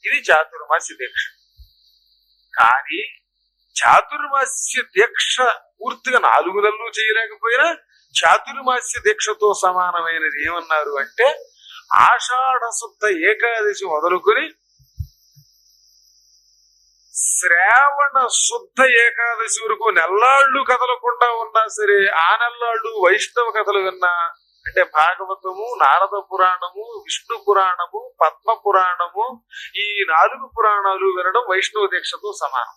ఇది చాతుర్మాస్య దీక్ష. కానీ చాతుర్మాస్య దీక్ష పూర్తిగా 4 నెలలు చేయలేకపోయినా చాతుర్మాస్య దీక్షతో సమానమైనది ఏమన్నారు అంటే ఆషాఢ శుద్ధ ఏకాదశి మొదలుకొని శ్రావణ శుద్ధ ఏకాదశి వరకు నెల్లాళ్ళు కదలకుండా ఉన్నా సరే ఆ నెల్లాళ్ళు వైష్ణవ కథలు విన్నా అంటే భాగవతము, నారద పురాణము, విష్ణు పురాణము, పద్మ పురాణము, ఈ 4 పురాణాలు వినడం వైష్ణవ దీక్షతో సమానం.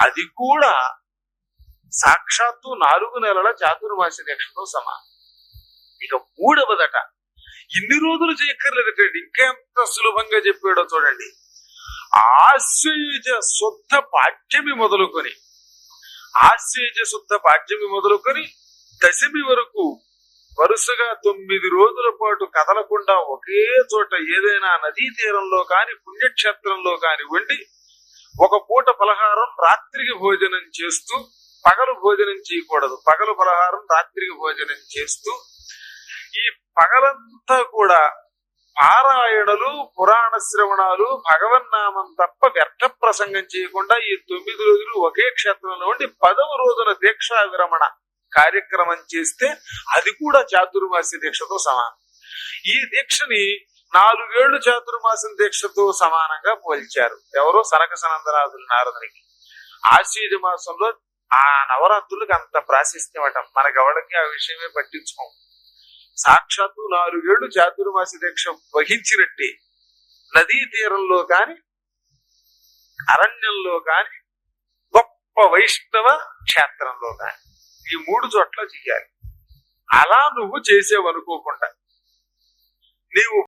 అది కూడా సాక్షాత్తు 4 నెలల చాతుర్మాస్య దీక్షతో సమానం. ఇక 3వదట, ఇన్ని రోజులు చేయక్కర్లేదటండి, ఇంకెంత సులభంగా చెప్పాడో చూడండి. ఆశ్వయుజ శుద్ధ పాఠ్యమి మొదలుకొని దశమి వరకు వరుసగా 9 రోజుల పాటు కదలకుండా ఒకే చోట ఏదైనా నదీ తీరంలో కాని పుణ్యక్షేత్రంలో కాని వండి ఒక పూట పలహారం రాత్రికి భోజనం చేస్తూ, పగలు భోజనం చేయకూడదు, పగలు పలహారం రాత్రికి భోజనం చేస్తూ ఈ పగలంతా కూడా పారాయణలు, పురాణ శ్రవణాలు, భగవన్నామం తప్ప వ్యర్థ ప్రసంగం చేయకుండా ఈ 9 రోజులు ఒకే క్షేత్రంలో ఉండి 10వ రోజున దీక్షా విరమణ కార్యక్రమం చేస్తే అది కూడా చాతుర్మాస్య దీక్షతో సమానం. ఈ దీక్షని 4 ఏళ్లు చాతుర్మాసం దీక్షతో సమానంగా పోల్చారు. ఎవరో సనక సనందనాథులు నారదునికి. ఆశ్వయుజ మాసంలో ఆ నవరాత్రులకు అంత ప్రాశస్త్యమటం, మనకెవరికి ఆ విషయమే పట్టించుకోం. సాక్షాత్తు 4 ఏళ్లు చాతుర్మాస దీక్ష వహించినట్టే నదీ తీరంలో కాని అరణ్యంలో కాని గొప్ప వైష్ణవ క్షేత్రంలో కాని ఈ 3 చోట్ల చెయ్యాలి. అలా నువ్వు చేసేవనుకోకుండా నీవు